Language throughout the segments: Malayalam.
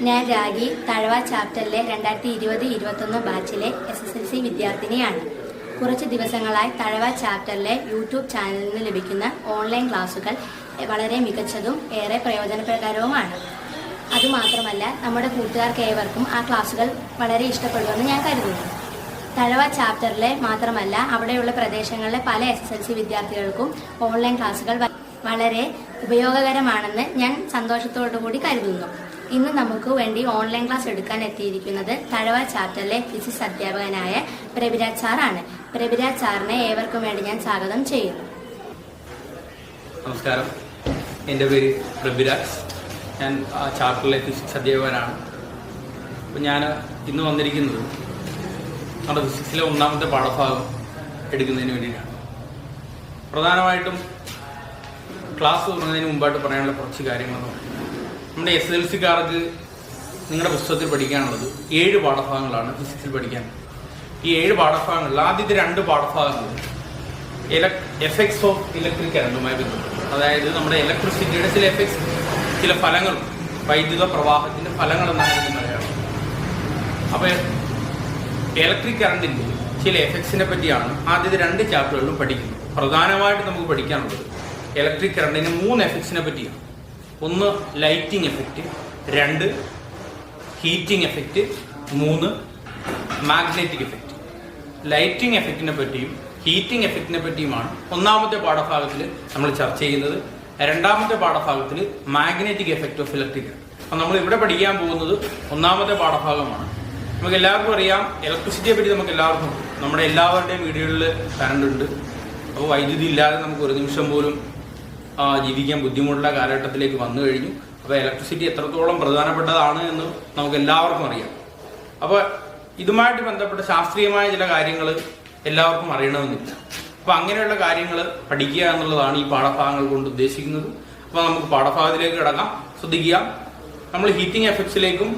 ഞാൻ രാഗി തഴവ ചാപ്റ്ററിലെ 2020-21 ബാച്ചിലെ SSLC വിദ്യാർത്ഥിനിയാണ്. കുറച്ച് ദിവസങ്ങളായി തഴവ ചാപ്റ്ററിലെ യൂട്യൂബ് ചാനലിൽ നിന്ന് ലഭിക്കുന്ന ഓൺലൈൻ ക്ലാസുകൾ വളരെ മികച്ചതും ഏറെ പ്രയോജനപ്രദവുമാണ്. അതുമാത്രമല്ല, നമ്മുടെ കൂട്ടുകാർക്ക് ഏവർക്കും ആ ക്ലാസുകൾ വളരെ ഇഷ്ടപ്പെടുമെന്ന് ഞാൻ കരുതുന്നു. തഴവ ചാപ്റ്ററിലെ മാത്രമല്ല, അവിടെയുള്ള പ്രദേശങ്ങളിലെ പല SSLC വിദ്യാർത്ഥികൾക്കും ഓൺലൈൻ ക്ലാസുകൾ വളരെ ഉപയോഗകരമാണെന്ന് ഞാൻ സന്തോഷത്തോടു കൂടി കരുതുന്നു. ഇന്ന് നമുക്ക് വേണ്ടി ഓൺലൈൻ ക്ലാസ് എടുക്കാൻ എത്തിയിരിക്കുന്നത് തഴവ ചാപ്റ്ററിലെ ഫിസിക്സ് അധ്യാപകനായ പ്രഭിരാജ് സാറാണ്. പ്രഭിരാജ് സാറിനെ ഏവർക്കും വേണ്ടി ഞാൻ സ്വാഗതം ചെയ്യുന്നു. നമസ്കാരം, എൻ്റെ പേര് പ്രഭിരാജ്. ഞാൻ ചാപ്റ്ററിലെ ഫിസിക്സ് അധ്യാപകനാണ്. അപ്പോൾ ഞാൻ ഇന്ന് വന്നിരിക്കുന്നത് നമ്മുടെ ഫിസിക്സിലെ ഒന്നാമത്തെ പാഠഭാഗം എടുക്കുന്നതിന് വേണ്ടിയിട്ടാണ്. പ്രധാനമായിട്ടും ക്ലാസ് തുടങ്ങുന്നതിന് മുമ്പായിട്ട് പറയാനുള്ള കുറച്ച് കാര്യങ്ങളെന്ന് പറയുന്നത്, നമ്മുടെ SSLCക്കാർക്ക് നിങ്ങളുടെ പുസ്തകത്തിൽ പഠിക്കാനുള്ളത് 7 പാഠഭാഗങ്ങളാണ് ഫിസിക്സിൽ പഠിക്കാനുള്ളത്. ഈ 7 പാഠഭാഗങ്ങളിൽ ആദ്യത്തെ 2 പാഠഭാഗങ്ങൾ എഫക്ട്സ് ഓഫ് ഇലക്ട്രിക് കറണ്ടുമായി ബന്ധപ്പെട്ടു. അതായത് നമ്മുടെ ഇലക്ട്രിസിറ്റിയുടെ ചില എഫക്ട്സ്, ചില ഫലങ്ങൾ, വൈദ്യുത പ്രവാഹത്തിന്റെ ഫലങ്ങൾ എന്നാണ് പറയുന്നത്. അപ്പോൾ ഇലക്ട്രിക് കറണ്ടിന്റെ ചില എഫക്ട്സിനെ പറ്റിയാണ് ആദ്യത്തെ 2 ചാപ്റ്ററുകളിലും പഠിക്കുന്നത്. പ്രധാനമായിട്ട് നമുക്ക് പഠിക്കാനുള്ളത് ഇലക്ട്രിക് കറണ്ടിന്റെ 3 എഫക്ട്സിനെ പറ്റിയാണ്. 1 lighting effect, 2 heating effect, 3 magnetic effect. Lighting എഫക്റ്റിനെ പറ്റിയും ഹീറ്റിംഗ് എഫക്റ്റിനെ പറ്റിയുമാണ് ഒന്നാമത്തെ പാഠഭാഗത്തിൽ നമ്മൾ ചർച്ച ചെയ്യുന്നത്. രണ്ടാമത്തെ പാഠഭാഗത്തിൽ magnetic effect of electric current. അപ്പം നമ്മൾ ഇവിടെ പഠിക്കാൻ പോകുന്നത് ഒന്നാമത്തെ പാഠഭാഗമാണ്. നമുക്ക് എല്ലാവർക്കും അറിയാം, ഇലക്ട്രിസിറ്റിയെ പറ്റി നമുക്ക് എല്ലാവർക്കും, നമ്മുടെ എല്ലാവരുടെയും വീടുകളിൽ കറണ്ട് ഉണ്ട്. അപ്പോൾ വൈദ്യുതി ഇല്ലാതെ നമുക്ക് ഒരു നിമിഷം പോലും ജീവിക്കാൻ ബുദ്ധിമുട്ടുള്ള കാലഘട്ടത്തിലേക്ക് വന്നു കഴിഞ്ഞു. അപ്പോൾ ഇലക്ട്രിസിറ്റി എത്രത്തോളം പ്രധാനപ്പെട്ടതാണ് എന്ന് നമുക്ക് എല്ലാവർക്കും അറിയാം. അപ്പോൾ ഇതുമായിട്ട് ബന്ധപ്പെട്ട ശാസ്ത്രീയമായ ചില കാര്യങ്ങൾ എല്ലാവർക്കും അറിയണമെന്നില്ല. അപ്പോൾ അങ്ങനെയുള്ള കാര്യങ്ങൾ പഠിക്കുക എന്നുള്ളതാണ് ഈ പാഠഭാഗങ്ങൾ കൊണ്ട് ഉദ്ദേശിക്കുന്നത്. അപ്പോൾ നമുക്ക് പാഠഭാഗത്തിലേക്ക് കിടക്കാം. ശ്രദ്ധിക്കുക, നമ്മൾ ഹീറ്റിംഗ് എഫക്ട്സിലേക്കും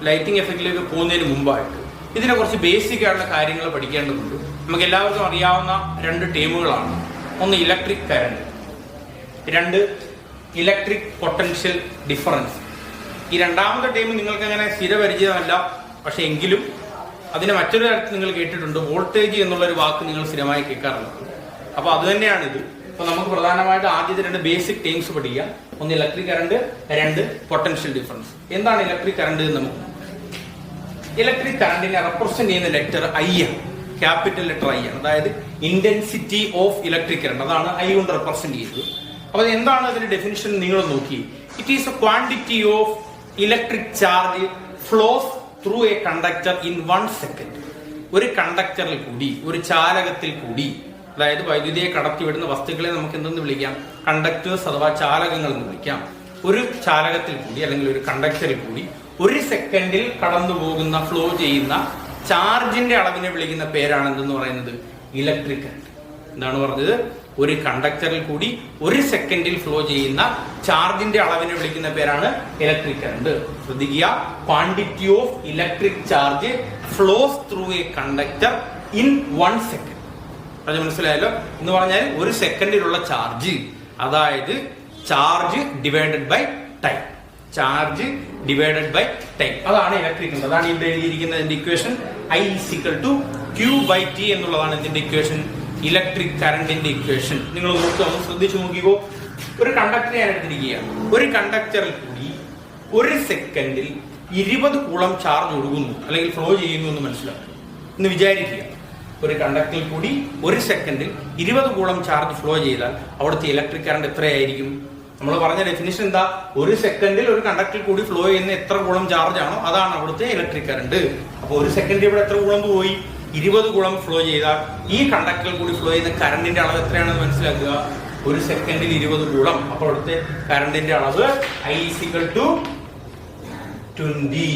ലൈറ്റിംഗ് എഫക്റ്റിലേക്ക് പോകുന്നതിന് മുമ്പായിട്ട് ഇതിനെ കുറച്ച് ബേസിക് ആയിട്ടുള്ള കാര്യങ്ങൾ പഠിക്കേണ്ടതുണ്ട്. നമുക്ക് എല്ലാവർക്കും അറിയാവുന്ന 2 ടേമുകളാണ്. ഒന്ന് electric current, 2 electric potential difference. ഈ രണ്ടാമത്തെ ടൈം നിങ്ങൾക്ക് അങ്ങനെ സ്ഥിരപരിചയമല്ല, പക്ഷെ എങ്കിലും അതിന് മറ്റൊരു തരത്തിൽ നിങ്ങൾ കേട്ടിട്ടുണ്ട്. വോൾട്ടേജ് എന്നുള്ളൊരു വാക്ക് നിങ്ങൾ സ്ഥിരമായി കേൾക്കാറുണ്ട്. അപ്പോൾ അത് തന്നെയാണിത്. അപ്പോൾ നമുക്ക് പ്രധാനമായിട്ട് ആദ്യത്തെ 2 ബേസിക് ടേംസ് പഠിക്കാം. ഒന്ന് ഇലക്ട്രിക് കറണ്ട്, 2 പൊട്ടൻഷ്യൽ ഡിഫറൻസ്. എന്താണ് ഇലക്ട്രിക് കറണ്ട് എന്ന് നമുക്ക്, ഇലക്ട്രിക് കറണ്ടിനെ റെപ്രസെന്റ് ചെയ്യുന്ന ലെറ്റർ I ആണ്, ക്യാപിറ്റൽ ലെറ്റർ I ആണ്. അതായത് ഇന്റൻസിറ്റി ഓഫ് ഇലക്ട്രിക് കറണ്ട്, അതാണ് I കൊണ്ട് റെപ്രസെന്റ് ചെയ്തത്. അപ്പൊ എന്താണ് അതിന്റെ ഡെഫിനിഷൻ നിങ്ങൾ നോക്കി. It is a quantity of electric charge flows through a conductor in 1 second. ഒരു കണ്ടക്ടറിൽ കൂടി, ഒരു ചാലകത്തിൽ കൂടി, അതായത് വൈദ്യുതിയെ കടത്തിവിടുന്ന വസ്തുക്കളെ നമുക്ക് എന്തെന്ന് വിളിക്കാം, കണ്ടക്ടേഴ്സ് അഥവാ ചാലകങ്ങൾ എന്ന് വിളിക്കാം. ഒരു ചാലകത്തിൽ കൂടി അല്ലെങ്കിൽ ഒരു കണ്ടക്ടറിൽ കൂടി 1 സെക്കൻഡിൽ കടന്നു പോകുന്ന, ഫ്ലോ ചെയ്യുന്ന ചാർജിന്റെ അളവിനെ വിളിക്കുന്ന പേരാണ് എന്തെന്ന് പറയുന്നത്, ഇലക്ട്രിക് കറണ്ട്. എന്താണ് പറഞ്ഞത്, ഒരു കണ്ടക്ടറിൽ കൂടി 1 സെക്കൻഡിൽ ഫ്ലോ ചെയ്യുന്ന ചാർജിന്റെ അളവിനെ വിളിക്കുന്ന പേരാണ് ഇലക്ട്രിക് കറണ്ട്. ശ്രദ്ധിക്കുക, quantity of electric charge flows through a conductor in 1 second. അത് മനസ്സിലായല്ലോ. എന്ന് പറഞ്ഞാൽ 1 സെക്കൻഡിലുള്ള ചാർജ്, അതായത് charge divided by time. Charge divided by time, അതാണ് ഇലക്ട്രിക് കറണ്ട്. അതാണ് ഇവിടെ എഴുതിയിരിക്കുന്ന ഇക്വേഷൻ. I = Q/T എന്നുള്ളതാണ് ഇതിന്റെ ഇക്വേഷൻ, ഇലക്ട്രിക് കറണ്ടിന്റെ ഇക്വേഷൻ. നിങ്ങൾ നോക്കുക, ശ്രദ്ധിച്ചു നോക്കിക്കോ. ഒരു കണ്ടക്ടറെ ഞാൻ എടുത്തിരിക്കുക. ഒരു കണ്ടക്ടറിൽ കൂടി 1 സെക്കൻഡിൽ 20 കൂളം ചാർജ് ഒഴുകുന്നു അല്ലെങ്കിൽ ഫ്ലോ ചെയ്യുന്നു എന്ന് മനസ്സിലാക്കുക എന്ന് വിചാരിക്കുക. ഒരു കണ്ടക്ടറിൽ കൂടി 1 സെക്കൻഡിൽ 20 കൂളം ചാർജ് ഫ്ലോ ചെയ്താൽ അവിടുത്തെ ഇലക്ട്രിക് കറണ്ട് എത്രയായിരിക്കും? നമ്മൾ പറഞ്ഞ ഡെഫിനിഷൻ എന്താ, 1 സെക്കൻഡിൽ ഒരു കണ്ടക്ടറിൽ കൂടി ഫ്ലോ ചെയ്യുന്ന എത്ര കൂളം ചാർജ് ആണോ അതാണ് അവിടുത്തെ ഇലക്ട്രിക് കറണ്ട്. അപ്പോൾ 1 സെക്കൻഡിൽ ഇവിടെ എത്ര കൂളം പോയി? 20 കൂളം ഫ്ലോ ചെയ്താൽ ഈ കണ്ടക്ടറിൽ കൂടി ഫ്ലോ ചെയ്യുന്ന കറണ്ടിന്റെ അളവ് എത്രയാണെന്ന് മനസ്സിലാക്കുക. 1 സെക്കൻഡിൽ 20 കൂളം. അപ്പോൾ അവിടുത്തെ കറണ്ടിന്റെ അളവ് I = 20.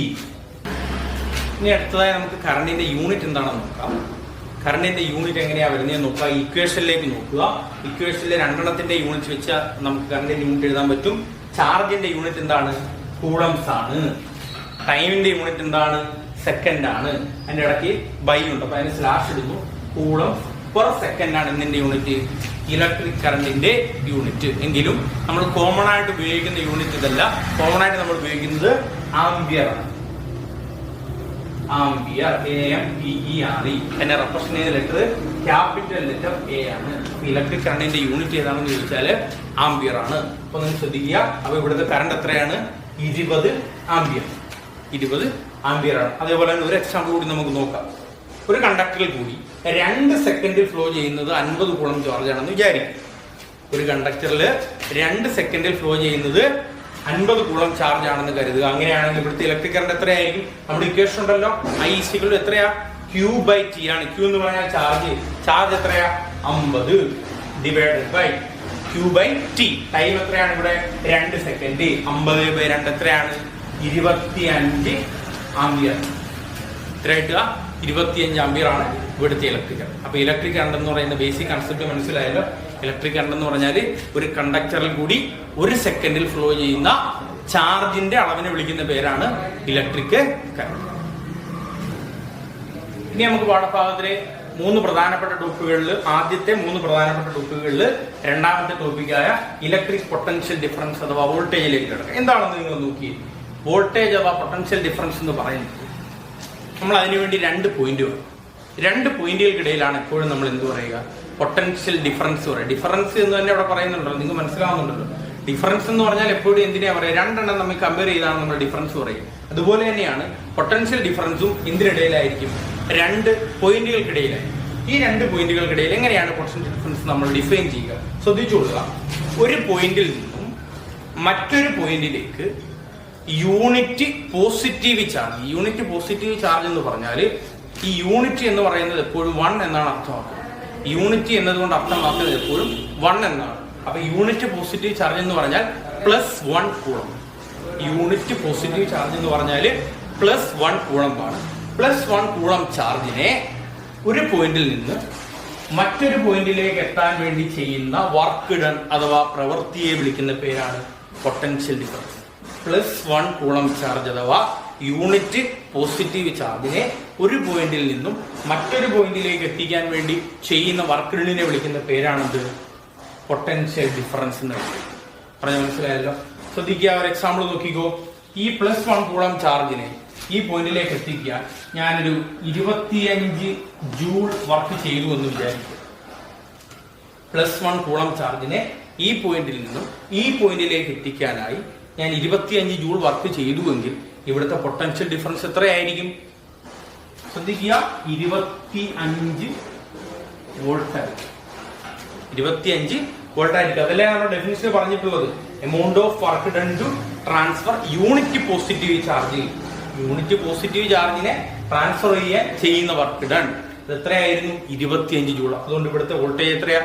ഇനി അടുത്തതായി നമുക്ക് കറണ്ടിന്റെ യൂണിറ്റ് എന്താണെന്ന് നോക്കാം. കറണ്ടിന്റെ യൂണിറ്റ് എങ്ങനെയാ വരുന്നതെന്ന് നോക്കുക. ഇക്വേഷനിലേക്ക് നോക്കുക. ഇക്വേഷനിലെ 2 യൂണിറ്റ് വെച്ച് നമുക്ക് കറണ്ടിന്റെ യൂണിറ്റ് എഴുതാൻ പറ്റും. ചാർജിന്റെ യൂണിറ്റ് എന്താണ്? കൂളംസ് ആണ്. ടൈമിന്റെ യൂണിറ്റ് എന്താണ്? സെക്കൻഡ് ആണ്. അതിന്റെ ഇടയ്ക്ക് ബൈ ഉണ്ട്, അപ്പൊ അതിന് സ്ലാഷ് ഇടുന്നു. കൂളം പെർ സെക്കൻഡ് ആണ് ഇതിന്റെ യൂണിറ്റ്, ഇലക്ട്രിക് കറണ്ടിന്റെ യൂണിറ്റ്. എങ്കിലും നമ്മൾ കോമൺ ആയിട്ട് ഉപയോഗിക്കുന്ന യൂണിറ്റ് ഇതല്ല. കോമൺ ആയിട്ട് നമ്മൾ ഉപയോഗിക്കുന്നത് ആംബിയർ ആണ്. Ampere, AMPERE. എന്നെ റെപ്രസെന്റ് ചെയ്യുന്ന ലെറ്റർ ക്യാപിറ്റൽ ലെറ്റർ A ആണ്. ഇലക്ട്രിക് കറണ്ടിന്റെ യൂണിറ്റ് ഏതാണെന്ന് ചോദിച്ചാല് ആംബിയർ ആണ്. അപ്പൊ നിങ്ങൾ ശ്രദ്ധിക്കുക. അപ്പൊ ഇവിടുത്തെ കറണ്ട് എത്രയാണ്? 20 ആംബിയർ. 20 ആംബിയർ ആണ്. അതേപോലെ തന്നെ ഒരു എക്സാമ്പിൾ കൂടി നമുക്ക് നോക്കാം. ഒരു കണ്ടക്ടറിൽ കൂടി 2 സെക്കൻഡിൽ ഫ്ലോ ചെയ്യുന്നത് 50 കൂളം ചാർജ് ആണെന്ന് വിചാരിക്കും. ഒരു കണ്ടക്ടറിൽ 2 സെക്കൻഡിൽ ഫ്ലോ ചെയ്യുന്നത് 50 കൂളം ചാർജ് ആണെന്ന് കരുതുക. അങ്ങനെയാണെങ്കിൽ ഇവിടുത്തെ ഇലക്ട്രിക് കറണ്ട് എത്രയായിരിക്കും? നമ്മുടെ ഇക്വേഷൻ ഉണ്ടല്ലോ, I = എത്രയാ? Q/T ആണ്. Q എന്ന് പറഞ്ഞാൽ ചാർജ് എത്രയാ? 50 ഡിവൈഡഡ് ബൈ Q/T. ടൈം എത്രയാണ് ഇവിടെ? 2 സെക്കൻഡ്. 50/2 എത്രയാണ്? 25 ആംബിയർ. എത്രയായിട്ട്? 25 ആംബിയർ ആണ് ഇവിടുത്തെ ഇലക്ട്രിക് കറണ്ട്. അപ്പൊ ഇലക്ട്രിക് കറണ്ട് എന്ന് പറയുന്ന ബേസിക് കൺസെപ്റ്റ് മനസ്സിലായല്ലോ. ഇലക്ട്രിക് കറണ്ട് എന്ന് പറഞ്ഞാൽ ഒരു കണ്ടക്ടറിൽ കൂടി 1 സെക്കൻഡിൽ ഫ്ലോ ചെയ്യുന്ന ചാർജിന്റെ അളവിനെ വിളിക്കുന്ന പേരാണ് ഇലക്ട്രിക് കറണ്ട്. ഇനി നമുക്ക് പാഠഭാഗത്തിലെ 3 പ്രധാനപ്പെട്ട ടോപ്പിക്കുകളിൽ ആദ്യത്തെ 3 പ്രധാനപ്പെട്ട ടോപ്പിക്കുകളിൽ രണ്ടാമത്തെ ടോപ്പിക്കായ ഇലക്ട്രിക് പൊട്ടൻഷ്യൽ ഡിഫറൻസ് അഥവാ വോൾട്ടേജിലേക്ക് കിടക്കുക. എന്താണെന്ന് നിങ്ങൾ നോക്കി. വോൾട്ടേജ് അഥവാ പൊട്ടൻഷ്യൽ ഡിഫറൻസ് എന്ന് പറയുന്നത് നമ്മൾ അതിനുവേണ്ടി 2 പോയിന്റ് വേണം. 2 പോയിന്റുകൾക്കിടയിലാണ് എപ്പോഴും നമ്മൾ എന്ത് പറയുക? പൊട്ടൻഷ്യൽ ഡിഫറൻസ് പറയുക. ഡിഫറൻസ് എന്ന് തന്നെ അവിടെ പറയുന്നുണ്ടല്ലോ, നിങ്ങൾക്ക് മനസ്സിലാവുന്നുണ്ടല്ലോ. ഡിഫറൻസ് എന്ന് പറഞ്ഞാൽ എപ്പോഴും എന്തിനാ പറയുക? 2 എണ്ണം നമ്മൾ കമ്പയർ ചെയ്താണ് നമ്മൾ ഡിഫറൻസ് പറയുക. അതുപോലെ തന്നെയാണ് പൊട്ടൻഷ്യൽ ഡിഫറൻസും എന്തിനിടയിലായിരിക്കും? 2 പോയിന്റുകൾക്കിടയിലായിരിക്കും. ഈ 2 പോയിന്റുകൾക്കിടയിൽ എങ്ങനെയാണ് പൊട്ടൻഷ്യൽ ഡിഫറൻസ് നമ്മൾ ഡിഫൈൻ ചെയ്യുക? ശ്രദ്ധിച്ചുകൊള്ളുക. ഒരു പോയിന്റിൽ നിന്നും മറ്റൊരു പോയിന്റിലേക്ക് unit positive charge. Unit positive charge എന്ന് പറഞ്ഞാൽ ഈ യൂണിറ്റ് എന്ന് പറയുന്നത് എപ്പോഴും 1 എന്നാണ് അർത്ഥമാക്കുന്നത്. യൂണിറ്റ് എന്നതുകൊണ്ട് അർത്ഥമാക്കുന്നത് എപ്പോഴും 1 എന്നാണ്. അപ്പൊ യൂണിറ്റ് പോസിറ്റീവ് ചാർജ് എന്ന് പറഞ്ഞാൽ +1 കൂളം. യൂണിറ്റ് പോസിറ്റീവ് ചാർജ് എന്ന് പറഞ്ഞാൽ +1 കൂളമാണ്. +1 കൂളം ചാർജിനെ ഒരു പോയിന്റിൽ നിന്ന് മറ്റൊരു പോയിന്റിലേക്ക് എത്താൻ വേണ്ടി ചെയ്യുന്ന വർക്ക് ഡൺ അഥവാ പ്രവൃത്തിയെ വിളിക്കുന്ന പേരാണ് പൊട്ടൻഷ്യൽ ഡിഫറൻസ്. +1 കൂളം ചാർജ് അഥവാ യൂണിറ്റ് പോസിറ്റീവ് ചാർജിനെ ഒരു പോയിന്റിൽ നിന്നും മറ്റൊരു പോയിന്റിലേക്ക് എത്തിക്കാൻ വേണ്ടി ചെയ്യുന്ന വർക്ക് ഡണ്ണിനെ വിളിക്കുന്ന പേരാണത് പൊട്ടൻഷ്യൽ ഡിഫറൻസ് എന്ന് പറഞ്ഞ മനസ്സിലായല്ലോ. ശ്രദ്ധിക്കുക. ഒരു എക്സാമ്പിൾ നോക്കിക്കോ. ഈ +1 കൂളം ചാർജിനെ ഈ പോയിന്റിലേക്ക് എത്തിക്കാൻ ഞാനൊരു 25 ജൂൾ വർക്ക് ചെയ്തു എന്ന് വിചാരിക്കും. +1 കൂളം ചാർജിനെ ഈ പോയിന്റിൽ നിന്നും ഈ പോയിന്റിലേക്ക് എത്തിക്കാനായി ഞാൻ 25 ജൂൾ വർക്ക് ചെയ്തുവെങ്കിൽ ഇവിടുത്തെ പൊട്ടൻഷ്യൽ ഡിഫറൻസ് എത്രയായിരിക്കും? ശ്രദ്ധിക്കുക. 25 വോൾട്ട് ആയിരിക്കും. 25 വോൾട്ട് ആയിരിക്കും. അതല്ലേ നമ്മുടെ ഡെഫിനിഷൻ പറഞ്ഞിട്ടുള്ളത്. Amount of work done to transfer unit positive charge. Unit positive ചാർജിനെ ട്രാൻസ്ഫർ ചെയ്യാൻ ചെയ്യുന്ന വർക്ക് ഡൺ ഇത് എത്രയായിരുന്നു? 25 ജൂൾ. അതുകൊണ്ട് ഇവിടുത്തെ വോൾട്ടേജ് എത്രയാ?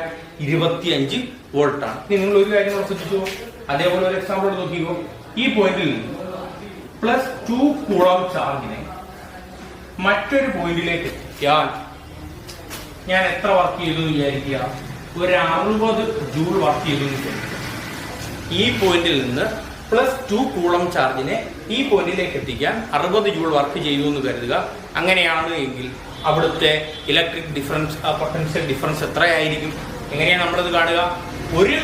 25 വോൾട്ട് ആണ്. ഇനി നിങ്ങൾ ഒരു കാര്യം ശ്രദ്ധിച്ചോ. അതേപോലെ ഒരു എക്സാമ്പിൾ നോക്കിക്കോ. ഈ പോയിന്റിൽ നിന്ന് +2 കൂളം ചാർജിനെ മറ്റൊരു പോയിന്റിലേക്ക് എത്തിക്കാൻ ഞാൻ എത്ര വർക്ക് ചെയ്തു എന്ന് വിചാരിക്കുക? ഒരു 60 ജൂൾ വർക്ക് ചെയ്തു എന്ന് വിചാരിക്കുക. ഈ പോയിന്റിൽ നിന്ന് +2 കൂളം ചാർജിനെ ഈ പോയിന്റിലേക്ക് എത്തിക്കാൻ 60 ജൂൾ വർക്ക് ചെയ്തു എന്ന് കരുതുക. അങ്ങനെയാണ് എങ്കിൽ അവിടുത്തെ ഇലക്ട്രിക് ഡിഫറൻസ് പൊട്ടൻഷ്യൽ ഡിഫറൻസ് എത്രയായിരിക്കും? എങ്ങനെയാണ് നമ്മളത് കാണുക? ഒരു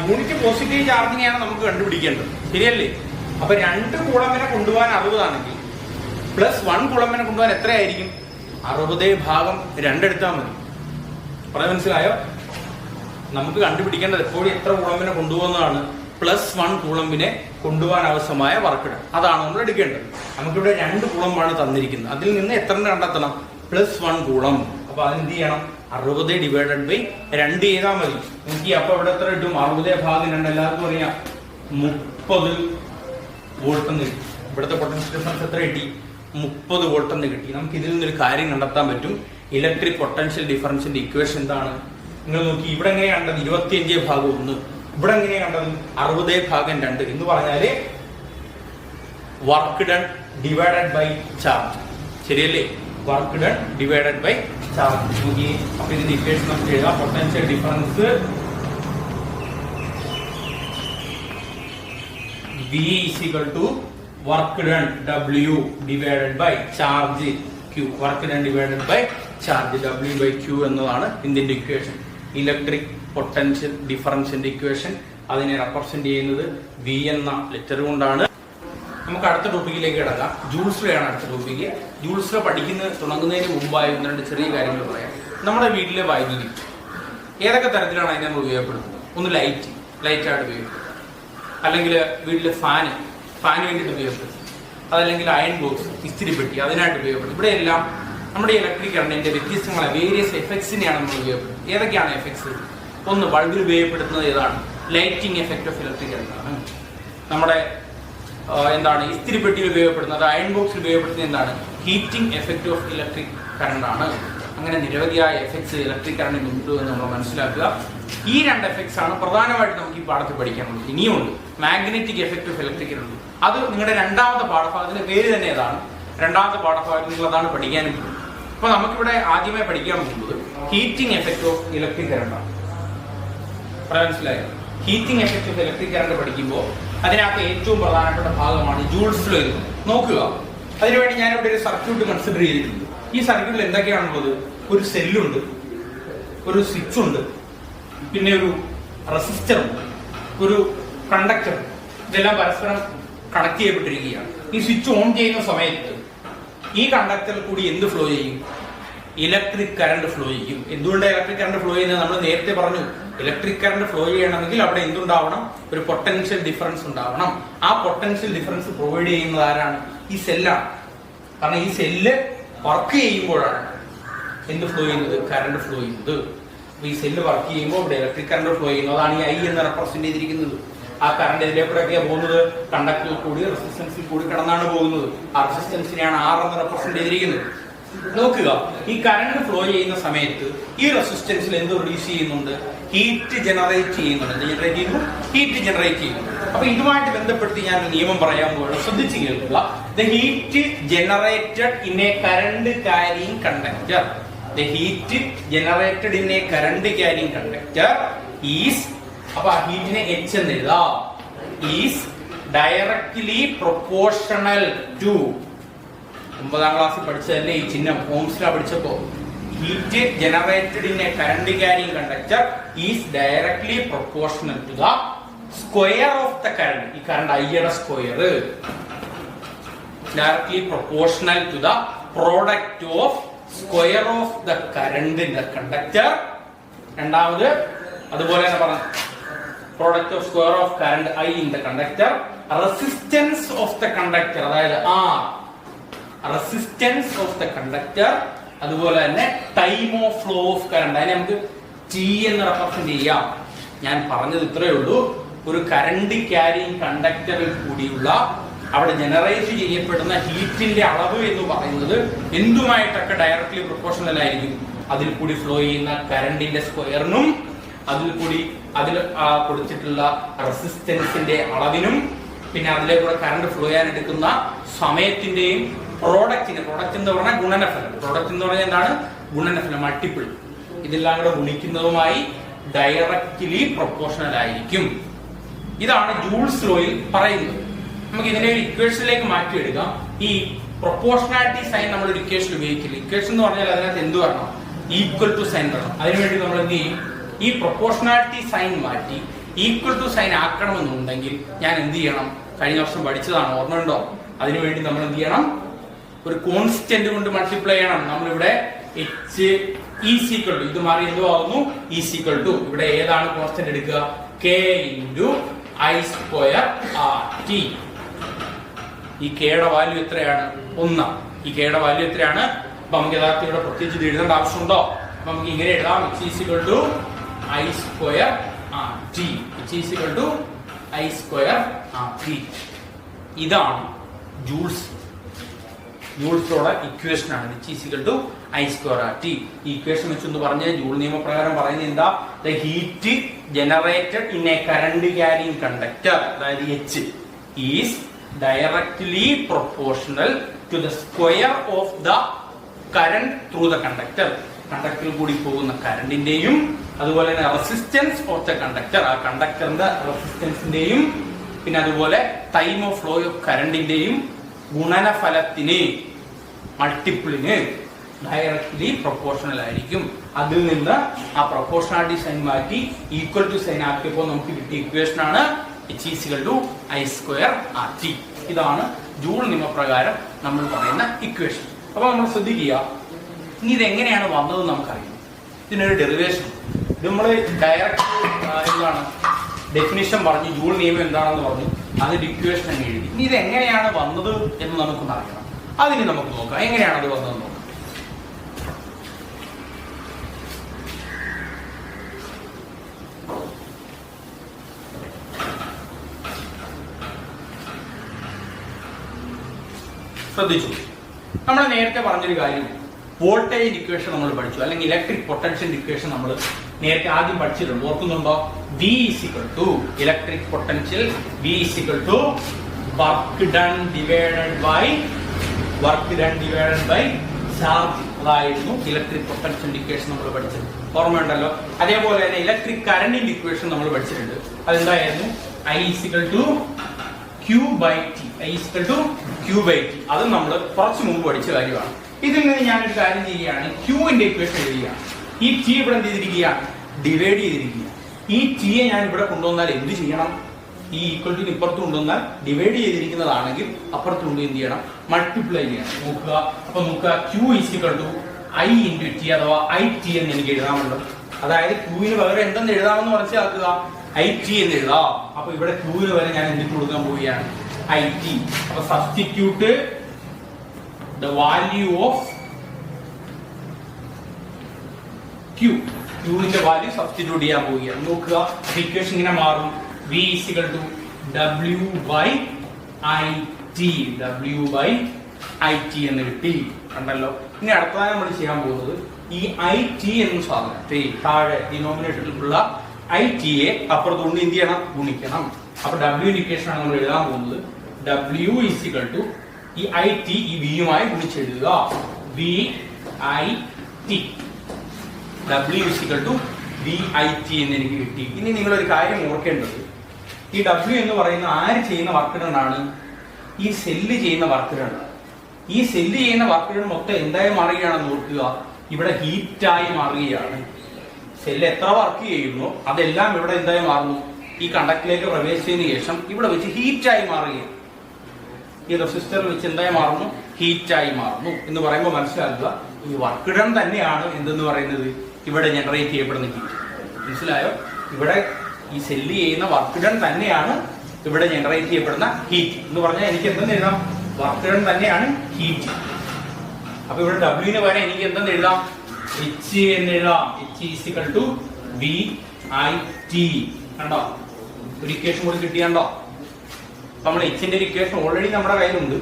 യൂണിറ്റ് പോസിറ്റീവ് ചാർജിനെയാണ് നമുക്ക് കണ്ടുപിടിക്കേണ്ടത്, ശരിയല്ലേ? അപ്പൊ 2 കൂളമ്പിനെ കൊണ്ടുപോകാൻ 60 ആണെങ്കിൽ +1 കൂളമ്പിനെ കൊണ്ടുപോകാൻ എത്രയായിരിക്കും? 60/2 എടുത്താൽ മതി. പറയാൻ മനസ്സിലായോ? നമുക്ക് കണ്ടുപിടിക്കേണ്ടത് എപ്പോഴും എത്ര കൂളമ്പിനെ കൊണ്ടുപോകുന്നതാണ്. +1 കൂളമ്പിനെ കൊണ്ടുപോകാൻ ആവശ്യമായ വർക്ക് ഡൺ അതാണ് നമ്മൾ എടുക്കേണ്ടത്. നമുക്കിവിടെ 2 കൂളമ്പാണ് തന്നിരിക്കുന്നത്. അതിൽ നിന്ന് എത്ര കണ്ടെത്തണം? +1 കൂളം. അപ്പൊ അതെന്ത് ചെയ്യണം? 60/2 ചെയ്താൽ മതി. എനിക്ക് അപ്പൊ ഇവിടെ എത്ര കിട്ടും? 60/2 എല്ലാവർക്കും അറിയാം 30 വോൾട്ട് എന്ന് കിട്ടി. ഇവിടുത്തെ പൊട്ടൻഷ്യൽ ഡിഫറൻസ് എത്ര കിട്ടി? 30 വോൾട്ട് എന്ന് കിട്ടി. നമുക്ക് ഇതിൽ നിന്നൊരു കാര്യം കണ്ടെത്താൻ പറ്റും. ഇലക്ട്രിക് പൊട്ടൻഷ്യൽ ഡിഫറൻസിന്റെ ഇക്വേഷൻ എന്താണ്? നിങ്ങൾ നോക്കി. ഇവിടെ എങ്ങനെയാ കണ്ടത്? 25/1. ഇവിടെ എങ്ങനെയാ കണ്ടത്? 60/2 എന്ന് പറഞ്ഞാല് work done divided by charge, ശരിയല്ലേ? Work done divided by charge. നോക്കി. അപ്പൊ ഇതിന്റെ ഇക്വേഷൻ നമുക്ക് എഴുതാം. Potential difference V = work done W divided by charge Q. Work done divided by charge W/Q എന്നതാണ് ഇതിന്റെ ഇക്വേഷൻ. ഇലക്ട്രിക് പൊട്ടൻഷ്യൽ ഡിഫറൻസിന്റെ ഇക്വേഷൻ. അതിനെ റെപ്രസെന്റ് ചെയ്യുന്നത് V എന്ന ലെറ്റർ കൊണ്ടാണ്. നമുക്ക് അടുത്ത ടോപ്പിക്കിലേക്ക് കിടക്കാം. ജൂൾസിലെയാണ് അടുത്ത ടോപ്പിക്ക്. ജൂൾസിലെ തുടങ്ങുന്നതിന് മുമ്പായി 1-2 ചെറിയ കാര്യങ്ങൾ പറയാം. നമ്മുടെ വീട്ടിലെ വൈദ്യുതി ഏതൊക്കെ തരത്തിലാണ് അതിനെ നമ്മൾ ഉപയോഗപ്പെടുത്തുന്നത്? ഒന്ന് ലൈറ്റായിട്ട് ഉപയോഗിക്കും, അല്ലെങ്കിൽ വീട്ടിലെ ഫാന് വേണ്ടിയിട്ട് ഉപയോഗപ്പെടുത്തും, അതല്ലെങ്കിൽ അയൺ ബോക്സ് ഇസ്തിരിപ്പെട്ടി അതിനായിട്ട് ഉപയോഗപ്പെടുത്തും. ഇവിടെയെല്ലാം നമ്മുടെ ഇലക്ട്രിക് കറണ്ടിന്റെ വ്യത്യസ്തങ്ങളായ വേരിയസ് എഫക്ട്സിനെയാണ് നമ്മൾ ഉപയോഗപ്പെടുത്തുന്നത്. ഏതൊക്കെയാണ് എഫക്ട്സ്? ഒന്ന്, ബൾബിൽ ഉപയോഗപ്പെടുത്തുന്നത് ഏതാണ്? ലൈറ്റിംഗ് എഫക്ട് ഓഫ് ഇലക്ട്രിക് കറണ്ടാണ്. നമ്മുടെ ഇസ്തിരിപ്പെട്ടിയിൽ ഉപയോഗപ്പെടുന്നത്, അയൺ ബോക്സിൽ ഉപയോഗപ്പെടുത്തുന്നത് എന്താണ്? ഹീറ്റിംഗ് എഫക്ട് ഓഫ് ഇലക്ട്രിക് കറണ്ടാണ്. അങ്ങനെ നിരവധിയായ എഫക്ട്സ് ഇലക്ട്രിക് കറണ്ടിന് ഉണ്ട് എന്ന് നമ്മൾ മനസ്സിലാക്കുക. ഈ 2 എഫക്ട്സ് ആണ് പ്രധാനമായിട്ട് നമുക്ക് ഈ പാഠത്തിൽ പഠിക്കാനുള്ളത്. ഇനിയുമുണ്ട് magnetic effect of electric current. അത് നിങ്ങളുടെ 2ാമത്തെ പാഠഭാഗത്തിന്റെ പേര് തന്നെ ഏതാണ്? 2ാമത്തെ പാഠഭാഗത്തിൽ നിങ്ങൾ അതാണ് പഠിക്കാനും പോകുന്നത്. അപ്പൊ നമുക്കിവിടെ ആദ്യമായി പഠിക്കാൻ പോകുന്നത് ഹീറ്റിംഗ് എഫക്ട് ഓഫ് ഇലക്ട്രിക് കറണ്ടാണ്. മനസ്സിലായോ? Heating effect of electric current പഠിക്കുമ്പോൾ അതിനകത്ത് ഏറ്റവും പ്രധാനപ്പെട്ട ഭാഗമാണ് ജൂൾസ് ലോ. നോക്കുക, അതിനുവേണ്ടി ഞാനിവിടെ ഒരു സർക്യൂട്ട് കൺസിഡർ ചെയ്തിട്ടുണ്ട്. ഈ സർക്യൂട്ടിൽ എന്തൊക്കെയാണുള്ളത്? ഒരു സെല്ലുണ്ട്, ഒരു സ്വിച്ച് ഉണ്ട്, പിന്നെ ഒരു റെസിസ്റ്റർ ഉണ്ട്, ഒരു കണ്ടക്ടർ. ഇതെല്ലാം പരസ്പരം കണക്ട് ചെയ്യപ്പെട്ടിരിക്കുകയാണ്. ഈ സ്വിച്ച് ഓൺ ചെയ്യുന്ന സമയത്ത് ഈ കണ്ടക്ടറിൽ കൂടി എന്ത് ഫ്ലോ ചെയ്യും? ഇലക്ട്രിക് കറണ്ട് ഫ്ലോ ചെയ്യും. എന്തുകൊണ്ടാണ് ഇലക്ട്രിക് കറണ്ട് ഫ്ലോ ചെയ്യുന്നത്? നമ്മൾ നേരത്തെ പറഞ്ഞു, ഇലക്ട്രിക് കറണ്ട് ഫ്ലോ ചെയ്യണമെങ്കിൽ അവിടെ എന്തുണ്ടാവണം? ഒരു പൊട്ടൻഷ്യൽ ഡിഫറൻസ് ഉണ്ടാവണം. ആ പൊട്ടൻഷ്യൽ ഡിഫറൻസ് പ്രൊവൈഡ് ചെയ്യുന്നത് ആരാണ്? ഈ സെല്ലാണ്. കാരണം ഈ സെല്ല് വർക്ക് ചെയ്യുമ്പോഴാണ് എന്ത് ഫ്ലോ ചെയ്യുന്നത്? കറണ്ട് ഫ്ലോ ചെയ്യുന്നത്. അപ്പൊ ഈ സെല്ല് വർക്ക് ചെയ്യുമ്പോൾ ഇവിടെ ഇലക്ട്രിക് കറണ്ട് ഫ്ലോ ചെയ്യുന്നു. അതാണ് ഈ ഐ എന്ന് റെപ്രസെന്റ് ചെയ്തിരിക്കുന്നത്. ആ കറണ്ട് ഇതിലേക്കൂടെയൊക്കെയാണ് പോകുന്നത്? കണ്ടക്ടറിൽ കൂടി റെസിസ്റ്റൻസിൽ കൂടി കടന്നാണ് പോകുന്നത്. ആ റെസിസ്റ്റൻസിനെയാണ് R എന്ന് റെപ്രസെന്റ് ചെയ്തിരിക്കുന്നത്. നോക്കുക, ഈ കറണ്ട് ഫ്ലോ ചെയ്യുന്ന സമയത്ത് ഈ റെസിസ്റ്റൻസിൽ എന്ത് പ്രൊഡ്യൂസ് ചെയ്യുന്നുണ്ട്? ഹീറ്റ് ജനറേറ്റ് ചെയ്യുന്നുണ്ട്. ഹീറ്റ് ജനറേറ്റ് ചെയ്യുന്നു. അപ്പൊ ഇതുമായിട്ട് ബന്ധപ്പെടുത്തി ഞാൻ ഒരു നിയമം പറയാൻ പോവുകയാണ്. ശ്രദ്ധിച്ച് കേൾക്കുക. The heat generated in a current carrying conductor. The heat generated in a current carrying conductor is, അപ്പൊ ആ ഹീറ്റിനെ H എന്ന് എഴുതാം, ഈസ് ഡയറക്ട്ലി പ്രൊപ്പോർഷണൽ ടു. 9ാം ക്ലാസ്സിൽ പഠിച്ചതല്ലേ ഈ ചിഹ്നം? ഓംസിലാ പഠിച്ചപ്പോ. Heat generated in a current carrying conductor is directly proportional to the square of the current. ഈ കറണ്ട് ഐയുടെ square directly proportional to the product of square of the current in the conductor. രണ്ടാമത് അതുപോലെ തന്നെ പറഞ്ഞു, product of square of current I in the conductor, resistance of the conductor, അതായത് R, resistance of the conductor. അതുപോലെ തന്നെ time of flow of current, അതിനെ നമുക്ക് T എന്ന് റെപ്രസെന്റ് ചെയ്യാം. ഞാൻ പറഞ്ഞത് ഇത്രയേ ഉള്ളൂ. ഒരു കറണ്ട് ക്യാരിയിങ് കണ്ടക്ടറിൽ കൂടിയുള്ള അവിടെ ജനറേറ്റ് ചെയ്യപ്പെടുന്ന ഹീറ്റിന്റെ അളവ് എന്ന് പറയുന്നത് എന്തുമായിട്ടൊക്കെ ഡയറക്ട്ലി പ്രൊപ്പോർഷണൽ ആയിരിക്കും? അതിൽ കൂടി ഫ്ലോ ചെയ്യുന്ന കറണ്ടിന്റെ സ്ക്വയറിനും അതിൽ കൊടുത്തിട്ടുള്ള റെസിസ്റ്റൻസിന്റെ അളവിനും പിന്നെ അതിലേക്കൂടെ കറണ്ട് ഫ്ലോ ചെയ്യാൻ എടുക്കുന്ന സമയത്തിന്റെയും പ്രോഡക്റ്റ് എന്ന് പറഞ്ഞാൽ ഗുണനഫലം. പ്രോഡക്റ്റ് എന്ന് പറഞ്ഞാൽ എന്താണ്? ഗുണനഫലം, മൾട്ടിപ്പിൾ. ഇതെല്ലാം കൂടെ ഗുണിക്കുന്നതുമായി ഡയറക്ട്ലി പ്രൊപ്പോർഷണൽ ആയിരിക്കും. ഇതാണ് ജൂൾസ് ലോയിൽ പറയുന്നത്. നമുക്ക് ഇതിനെ ഒരു ഇക്വേഷനിലേക്ക് മാറ്റിയെടുക്കാം. ഈ പ്രൊപ്പോർഷണാലിറ്റി സൈൻ നമ്മൾ ഒരു ഇക്വേഷൻ ഉപയോഗിക്കില്ല. ഇക്വേഷൻ എന്ന് പറഞ്ഞാൽ അതിനകത്ത് എന്ത് വരണം? ഈക്വൽ ടു സൈൻ വരണം. അതിനുവേണ്ടി നമ്മൾ എന്ത് ചെയ്യും? ഈ പ്രൊപ്പോർഷണാലിറ്റി സൈൻ മാറ്റി ഈക്വൽ ടു സൈൻ ആക്കണമെന്നുണ്ടെങ്കിൽ ഞാൻ എന്ത് ചെയ്യണം? കഴിഞ്ഞ വർഷം പഠിച്ചതാണ്, ഓർമ്മയുണ്ടോ? അതിനുവേണ്ടി നമ്മൾ എന്ത് ചെയ്യണം? ഒരു കോൺസ്റ്റന്റ് കൊണ്ട് മൾട്ടിപ്ലൈ ചെയ്യണം. നമ്മളിവിടെ H ഈക്വൽ ടു, ഇത് മാറി എന്തോ ആവുന്നു? ഈക്വൽ ടു, ഇവിടെ ഏതാണ് കോൺസ്റ്റന്റ് എടുക്കുക? K into I square RT. ഈ കെയുടെ വാല്യൂ എത്രയാണ്? 1. ഈ കെയുടെ വാല്യൂ എത്രയാണ്? അപ്പൊ നമുക്ക് യഥാർത്ഥം ഇവിടെ പ്രത്യേകിച്ച് എഴുതേണ്ട ആവശ്യമുണ്ടോ? അപ്പൊ നമുക്ക് ഇങ്ങനെ എഴുതാം, H equal to I square RT. H equal to I square RT. ഇതാണ് ജൂൾസിലുള്ള ഇക്വേഷൻ ആണ്. H equal to I square RT. ഈ ഇക്വേഷൻ വെച്ചൊന്ന് പറഞ്ഞ ജൂൾ നിയമപ്രകാരം പറയുന്നത് എന്താ? The heat generated in a current carrying conductor, അതായത് H is directly proportional to the square of the current through the conductor. കണ്ടക്ടറിൽ കൂടി പോകുന്ന കറണ്ടിന്റെയും അതുപോലെ തന്നെ റെസിസ്റ്റൻസ് ഓഫ് ദ കണ്ടക്ടർ, ആ കണ്ടക്ടറിന്റെ റെസിസ്റ്റൻസിന്റെയും പിന്നെ അതുപോലെ ടൈം ഓഫ് ഫ്ലോ ഓഫ് കറണ്ടിന്റെയും ഗുണനഫലത്തിന് മൾട്ടിപ്പിളിന് ഡയറക്ട്ലി പ്രൊപ്പോർഷണൽ ആയിരിക്കും. അതിൽ നിന്ന് ആ പ്രൊപ്പോർഷണാലിറ്റി സൈൻ മാറ്റി ഈക്വൽ ടു സൈൻ ആക്കിയപ്പോൾ നമുക്ക് കിട്ടിയ ഇക്വേഷൻ ആണ് H equal to I square RT. ഇതാണ് ജൂൾ നിയമപ്രകാരം നമ്മൾ പറയുന്ന ഇക്വേഷൻ. അപ്പൊ നമ്മൾ ശ്രദ്ധിക്കുക, ഇനി ഇതെങ്ങനെയാണ് വന്നത് നമുക്കറിയാം. ഇതിനൊരു ഡെറിവേഷൻ, ഇത് നമ്മൾ ഡയറക്റ്റ് എന്താണ് ഡെഫിനിഷൻ പറഞ്ഞു, ജൂൾ നിയമം എന്താണെന്ന് പറഞ്ഞു, അതിന്റെ ഇക്വേഷൻ അങ്ങ് എഴുതി. ഇനി ഇത് എങ്ങനെയാണ് വന്നത് എന്ന് നമുക്കൊന്ന് അറിയണം. അതിന് നമുക്ക് നോക്കാം എങ്ങനെയാണ് അത് വന്നതെന്ന് നോക്കാം. ശ്രദ്ധിച്ചു, നമ്മൾ നേരത്തെ പറഞ്ഞൊരു കാര്യം, വോൾട്ടേജ് ഇക്വേഷൻ നമ്മൾ പഠിച്ചു, അല്ലെങ്കിൽ ഇലക്ട്രിക് പൊട്ടൻഷ്യൽ ഇക്വേഷൻ നമ്മൾ നേരത്തെ ആദ്യം പഠിച്ചിട്ടുണ്ട്. ഓർക്കുന്നുണ്ടോ? V electric potential V work done divided by charge. അതായിരുന്നു ഇലക്ട്രിക് പൊട്ടൻഷ്യൽ ഇക്വേഷൻ നമ്മൾ പഠിച്ചത്, ഓർമ്മയുണ്ടല്ലോ. അതേപോലെ തന്നെ ഇലക്ട്രിക് കറന്റിന്റെ ഇക്വേഷൻ നമ്മൾ പഠിച്ചിട്ടുണ്ട്. അതെന്തായിരുന്നു? I Q by T. അത് നമ്മൾ കുറച്ച് മുമ്പ് പഠിച്ച കാര്യമാണ്. ഇതിൽ നിന്ന് ഞാനൊരു കാര്യം ചെയ്യുകയാണ്, ക്യൂവിന്റെ ഇക്വേഷൻ എഴുതുകയാണ്. ഈ ടി ഇവിടെ എന്ത് ചെയ്തിരിക്കുകയാണ്? ഡിവൈഡ് ചെയ്തിരിക്കുക. ഈ ടിയെ ഞാൻ ഇവിടെ കൊണ്ടുവന്നാൽ എന്ത് ചെയ്യണം? ഈ ഈക്വൽറ്റിന് ഇപ്പുറത്ത് കൊണ്ടുവന്നാൽ ഡിവൈഡ് ചെയ്തിരിക്കുന്നതാണെങ്കിൽ അപ്പുറത്ത് കൊണ്ട് എന്ത് ചെയ്യണം? മൾട്ടിപ്ലൈ ചെയ്യണം. നോക്കുക, അപ്പൊ നോക്കുക, Q I into T അഥവാ IT എന്ന് എനിക്ക് എഴുതാമല്ലോ. അതായത് ക്യൂവിന് പകരം എന്തെന്ന് എഴുതാമെന്ന് മനസ്സിലാക്കുക, IT എന്ന് എഴുതാം. അപ്പൊ ഇവിടെ ക്യൂവിന് വരെ ഞാൻ എന്തിട്ട് കൊടുക്കാൻ പോവുകയാണ്? IT. അപ്പൊ substitute the value of Q. Qന്റെ വാല്യൂ സബ്സ്റ്റിറ്റ്യൂട്ട് ചെയ്യാൻ പോവുകയാണ്. നോക്കുക, ഇക്വേഷൻ ഇങ്ങനെ മാറും. V W by IT എന്ന് കിട്ടി. കണ്ടല്ലോ. ഇനി അടുത്തതായി നമ്മൾ ചെയ്യാൻ പോകുന്നത് ഈ IT എന്ന സാധനം താഴെ ഡിനോമിനേറ്ററിലുള്ള IT യെ അപ്പുറത്തുകൊണ്ട് എന്ത് ചെയ്യണം? ഗുണിക്കണം. അപ്പൊ W ഇക്വേഷൻ ആണ് നമ്മൾ എഴുതാൻ പോകുന്നത്. W ഈ IT ഈ വിയുമായി ഗുണിച്ചെഴുതുക. VIT. W VIT എന്ന് എനിക്ക് കിട്ടി. ഇനി നിങ്ങളൊരു കാര്യം ഓർക്കേണ്ടത്, ഈ W എന്ന് പറയുന്ന ആര് ചെയ്യുന്ന വർക്ക് ഡൺ ആണ്? ഈ സെല്ല് ചെയ്യുന്ന വർക്ക് ഡൺ. ഈ സെല്ല് ചെയ്യുന്ന വർക്ക് ഡൺ മൊത്തം എന്തായി മാറുകയാണെന്ന് ഓർക്കുക, ഇവിടെ ഹീറ്റായി മാറുകയാണ്. സെല്ല് എത്ര വർക്ക് ചെയ്യുന്നു അതെല്ലാം ഇവിടെ എന്തായി മാറുന്നു? ഈ കണ്ടക്റ്റിലേക്ക് പ്രവേശിച്ചതിന് ശേഷം ഇവിടെ വെച്ച് ഹീറ്റായി മാറുകയാണ്. ഈ റെസിസ്റ്റർ വെച്ച് എന്തായി മാറുന്നു? ഹീറ്റായി മാറുന്നു എന്ന് പറയുമ്പോൾ മനസ്സിലാക്കുക, ഈ വർക്ക് ഡൺ തന്നെയാണ് എന്തെന്ന് പറയുന്നത് ഇവിടെ ജനറേറ്റ് ചെയ്യപ്പെടുന്ന ഹീറ്റ്. മനസ്സിലായോ? ഇവിടെ ഈ സെല്ല് ചെയ്യുന്ന വർക്ക് ഡൺ തന്നെയാണ് ഇവിടെ ജനറേറ്റ് ചെയ്യപ്പെടുന്ന ഹീറ്റ് എന്ന് പറഞ്ഞാൽ എനിക്ക് എന്തെന്ന് എഴുതാം? വർക്ക് ഡൺ തന്നെയാണ് ഹീറ്റ്. അപ്പൊ ഇവിടെ ഡബ്ല്യൂന് വരെ എനിക്ക് എന്തെന്ന് എഴുതാം? H എന്ന് എഴുതാം. H VIT. കണ്ടോ? ഒരു ഇക്വേഷൻ കൂടി കിട്ടിയാണ്ടോ? നമ്മൾ എച്ചിന്റെ ഒരു ഇക്വേഷൻ ഓൾറെഡി നമ്മുടെ കയ്യിലുണ്ട്.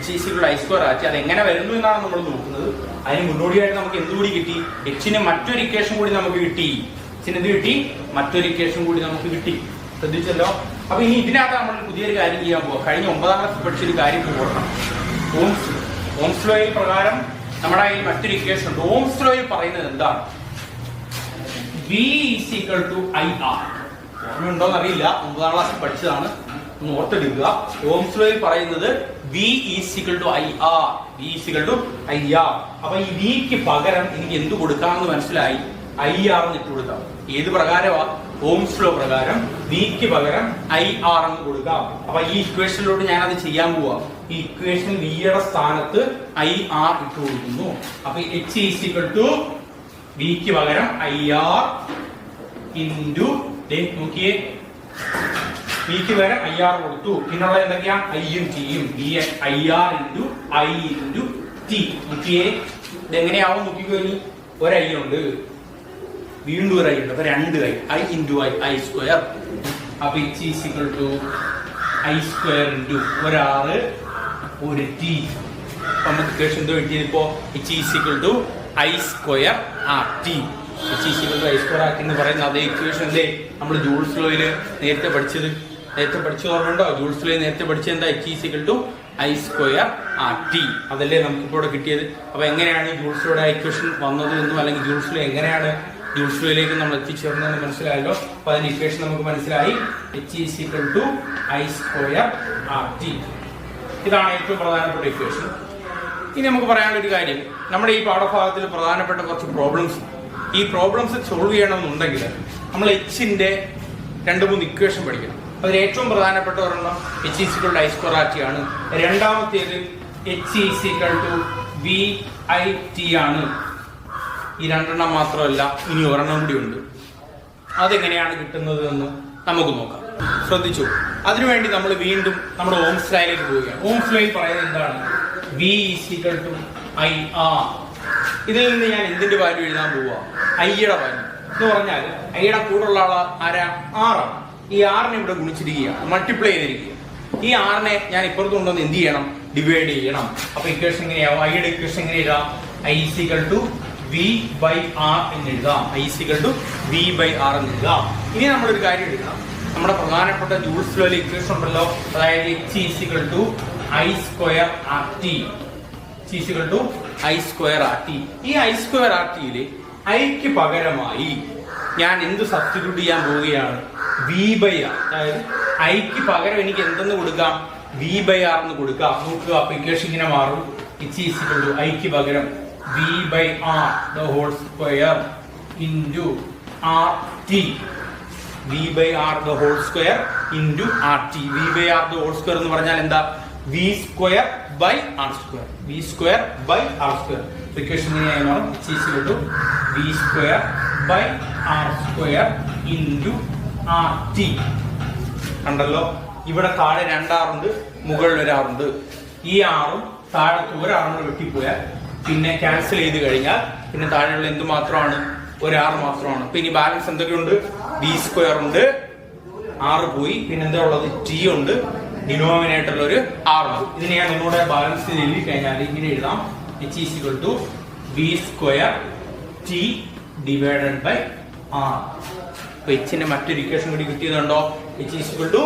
H I² ആക്കി. അത് എങ്ങനെ വരുന്നു എന്നാണ് നമ്മൾ നോക്കുന്നത്. അതിന് മുന്നോടിയായിട്ട് നമുക്ക് എന്തുകൂടി കിട്ടി? എച്ചിന് മറ്റൊരു ഇക്വേഷൻ കൂടി നമുക്ക് കിട്ടി. എച്ചിന് എന്ത് കിട്ടി? മറ്റൊരു ഇക്വേഷൻ കൂടി നമുക്ക് കിട്ടി. ശ്രദ്ധിച്ചല്ലോ. അപ്പൊ ഇനി ഇതിനകത്ത് നമ്മൾ പുതിയൊരു കാര്യം ചെയ്യാൻ പോവാം. കഴിഞ്ഞ 9ാം ക്ലാസ് പഠിച്ചൊരു കാര്യം ഓർക്കണം. ഓംസ് ലോയിൽ പ്രകാരം നമ്മുടെ കയ്യിൽ മറ്റൊരു ഇക്വേഷൻ ഉണ്ട്. ഓംസ് ലോയിൽ പറയുന്നത് എന്താണ്? V IR. ഓർമ്മയുണ്ടോന്ന് അറിയില്ല, 9ാം ക്ലാസ്സിൽ പഠിച്ചതാണ്, ഒന്ന് ഓർത്തെടുക്കുക. ഓംസ് ലോയിൽ പറയുന്നത് V IR. അപ്പൊ ഈ വിക്ക് പകരം എനിക്ക് എന്ത് കൊടുക്കാമെന്ന് മനസ്സിലായി? IR എന്ന് ഇട്ട് കൊടുക്കാം. ഏത് പ്രകാരമാ? ഓംസ് ലോ പ്രകാരം വിക്ക് പകരം IR എന്ന് കൊടുക്കാം. അപ്പൊ ഈ ഇക്വേഷനിലോട്ട് ഞാൻ അത് ചെയ്യാൻ പോവാ. ഈ ഇക്വേഷൻ വിയുടെ സ്ഥാനത്ത് IR ഇട്ട് കൊടുക്കുന്നു. അപ്പൊ H വിക്ക് പകരം IR ഇൻറ്റു നോക്കിയേ, വിക്ക് പകരം IR കൊടുത്തു. പിന്നുള്ള എന്തൊക്കെയാ? ഐയും ടിയും. IR into I into T. നോക്കിയേ, ഇതെങ്ങനെയാവും നോക്കിക്കോ. ഇനി ഒരു ഐ ഉണ്ട്, വീണ്ടും ഒരു ഐ ഉണ്ട്. അപ്പൊ 2 I ഇൻറ്റു I². അപ്പൊ H I² ഇൻറ്റു ഒരു R ഒരു T. നമുക്ക് ഇക്വേഷൻ എന്തോ കിട്ടിയത് ഇപ്പോ? H I² RT. H I² RT എന്ന് പറയുന്ന അതേ ഇക്വേഷൻ അല്ലേ നമ്മൾ ജൂൾസ് ലോയിൽ നേരത്തെ പഠിച്ചത്? ഓർമ്മയുണ്ടോ? ജൂൾസ് ലോയിൽ നേരത്തെ പഠിച്ചത് എന്താ? H I² RT. അതല്ലേ നമുക്കിപ്പോൾ ഇവിടെ കിട്ടിയത്. അപ്പൊ എങ്ങനെയാണ് ഈ ജൂൾസ് ലോയുടെ ഇക്വേഷൻ വന്നത് എന്നും, അല്ലെങ്കിൽ ജൂൾസ് ലോ എങ്ങനെയാണ് ജൂൾസ് ലോയിലേക്ക് നമ്മൾ എത്തിച്ചേർന്നതെന്ന് മനസ്സിലായല്ലോ. അപ്പൊ അതിന്റെ ഇക്വേഷൻ നമുക്ക് മനസ്സിലായി. H I² RT. ഇതാണ് ഏറ്റവും പ്രധാനപ്പെട്ട ഇക്വേഷൻ. ഇനി നമുക്ക് പറയാനുള്ള ഒരു കാര്യം, നമ്മുടെ ഈ പാഠഭാഗത്തിൽ പ്രധാനപ്പെട്ട കുറച്ച് പ്രോബ്ലംസ്. ഈ പ്രോബ്ലംസ് സോൾവ് ചെയ്യണമെന്നുണ്ടെങ്കിൽ നമ്മൾ എച്ചിന്റെ 2-3 ഇക്വേഷൻ പഠിക്കണം. അതിൽ ഏറ്റവും പ്രധാനപ്പെട്ട ഒരെണ്ണം h is equal to I square RT ആണ്. രണ്ടാമത്തേത് h is equal to VIT ആണ്. ഈ രണ്ടെണ്ണം മാത്രമല്ല, ഇനി ഒരെണ്ണം കൂടി ഉണ്ട്. അതെങ്ങനെയാണ് കിട്ടുന്നത് എന്ന് നമുക്ക് നോക്കാം. ശ്രദ്ധിച്ചു. അതിനുവേണ്ടി നമ്മൾ വീണ്ടും നമ്മുടെ ഓംസ് ലൈനിലേക്ക് പോവുകയാണ്. ഓംസ് ലൈൻ പറയുന്നത് എന്താണ്? V is equal to IR. ഇതിൽ നിന്ന് ഞാൻ എന്തിന്റെ വാല്യൂ എഴുതാൻ പോവുക? ഐയുടെ വാല്യൂ എന്ന് പറഞ്ഞാൽ ഐയുടെ കൂടെയുള്ള ആള് ആരാ? ആറാണ്. ഈ ആറിനെ ഇവിടെ ഗുണിച്ചിരിക്കുകയാണ്, മൾട്ടിപ്ലൈ ചെയ്തിരിക്കുക. ഈ ആറിനെ ഞാൻ ഇപ്പുറത്ത് കൊണ്ടുവന്ന് എന്ത് ചെയ്യണം? ഡിവൈഡ് ചെയ്യണം. അപ്പൊ ഇക്വേഷൻ എങ്ങനെയാവും? ഐയുടെ ഇക്വേഷൻ എങ്ങനെ എഴുതാം? I is equal to V/R എന്ന് എഴുതാം. I is equal to V/R എന്ന് എഴുതാം. ഇനി നമ്മളൊരു കാര്യം എടുക്കണം. നമ്മുടെ പ്രധാനപ്പെട്ട ജൂൾസ് ലോയിലെ ഇക്വേഷൻ ഉണ്ടല്ലോ, അതായത് h is equal to I square RT. h is equal to I square RT. ഈ I square RTയില് ഐക്ക് പകരമായി ഞാൻ എന്ത് സബ്സ്റ്റിറ്റ്യൂട്ട് ചെയ്യാൻ പോവുകയാണ്? V/R. അതായത് ഐക്ക് പകരം എനിക്ക് എന്തെന്ന് കൊടുക്കാം? V/R എന്ന് കൊടുക്കാം. നോക്കുക, അപ്പൊ ഇക്വേഷൻ ഇങ്ങനെ മാറും. h is equal to ഐക്ക് പകരം V/R the whole square into RT. V/R the whole square into RT. V/R the whole square എന്ന് പറഞ്ഞാൽ എന്താ? V square by R square. V square by R square. Equation ഇങ്ങനെയായി മാറും. h is equal to V square by R square into RT. കണ്ടല്ലോ, ഇവിടെ താഴെ 2 R ഉണ്ട്, മുകളിൽ 1 R ഉണ്ട്. ഈ ആറും താഴത്ത് 1 R കൂടെ വെട്ടിപ്പോയാൽ പിന്നെ ക്യാൻസൽ ചെയ്ത് കഴിഞ്ഞാൽ പിന്നെ താഴെയുള്ള എന്ത് മാത്രമാണ്? 1 R മാത്രമാണ്. അപ്പൊ ഇനി ബാലൻസ് എന്തൊക്കെയുണ്ട്? V സ്ക്വയർ ഉണ്ട്, R പോയി, പിന്നെ എന്താ ഉള്ളത്? T ഉണ്ട്, ഡിനോമിനേറ്ററിൽ ഒരു R ഉണ്ട്. ഇതിനെ ഞാൻ ഒന്നുകൂടെ ബാലൻസ് ചെയ്ത് എഴുതി കഴിഞ്ഞാൽ ഇങ്ങനെ എഴുതാം. h is equal to V square T divided by R. അപ്പൊ h-ന്റെ മറ്റൊരു ഇക്വേഷൻ കൂടി കിട്ടിയതുണ്ടോ? h is equal to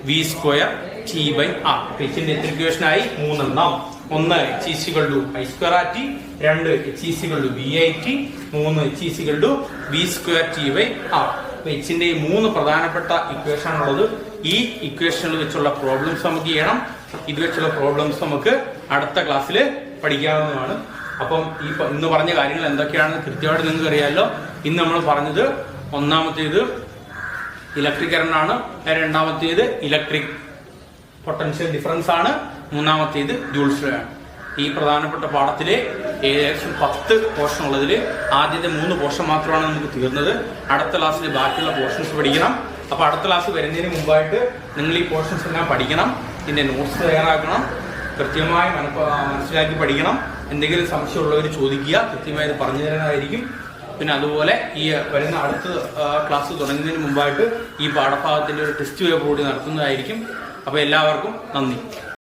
V square T by R. അപ്പൊ h-ന്റെ എത്ര ഇക്വേഷൻ ആയി? 3 എണ്ണം. 1 h is equal to I square RT, 2 h is equal to VIT, 3 h is equal to V square T by R. അപ്പൊ h-ന്റെ ഈ 3 പ്രധാനപ്പെട്ട ഇക്വേഷൻ ഉള്ളത്. ഈ ഇക്വേഷനിൽ വെച്ചുള്ള പ്രോബ്ലംസ് നമുക്ക് ചെയ്യണം. ഇത് വെച്ചുള്ള പ്രോബ്ലംസ് നമുക്ക് അടുത്ത ക്ലാസ്സിൽ പഠിക്കാവുന്നതാണ്. അപ്പം ഇന്ന് പറഞ്ഞ കാര്യങ്ങൾ എന്തൊക്കെയാണെന്ന് കൃത്യമായിട്ട് നിങ്ങൾക്ക് അറിയാമല്ലോ. ഇന്ന് നമ്മൾ പറഞ്ഞത് ഒന്നാമത്തേത് ഇലക്ട്രിക് കറന്റ് ആണ്, രണ്ടാമത്തേത് ഇലക്ട്രിക് പൊട്ടൻഷ്യൽ ഡിഫറൻസ് ആണ്, മൂന്നാമത്തേത് ജൂൾസ് ലോ ആണ്. ഈ പ്രധാനപ്പെട്ട പാഠത്തിലെ ഏകദേശം 10 പോർഷൻ ഉള്ളതിൽ ആദ്യത്തെ 3 പോർഷൻ മാത്രമാണ് നമുക്ക് തീർന്നത്. അടുത്ത ക്ലാസ്സിൽ ബാക്കിയുള്ള പോർഷൻസ് പഠിക്കണം. അപ്പൊ അടുത്ത ക്ലാസ് വരുന്നതിന് മുമ്പായിട്ട് നിങ്ങൾ ഈ പോർഷൻസ് എല്ലാം പഠിക്കണം. ഇതിന്റെ നോട്ട്സ് തയ്യാറാക്കണം, കൃത്യമായി മനസ്സിലാക്കി പഠിക്കണം. എന്തെങ്കിലും സംശയമുള്ളവർ ചോദിക്കുക, കൃത്യമായി ഇത് പറഞ്ഞു തരുന്നതായിരിക്കും. പിന്നെ അതുപോലെ ഈ വരുന്ന അടുത്ത ക്ലാസ് തുടങ്ങുന്നതിന് മുമ്പായിട്ട് ഈ പാഠഭാഗത്തിന്റെ ഒരു ടെസ്റ്റ് പേപ്പർ കൂടി നടത്തുന്നതായിരിക്കും. അപ്പൊ എല്ലാവർക്കും നന്ദി.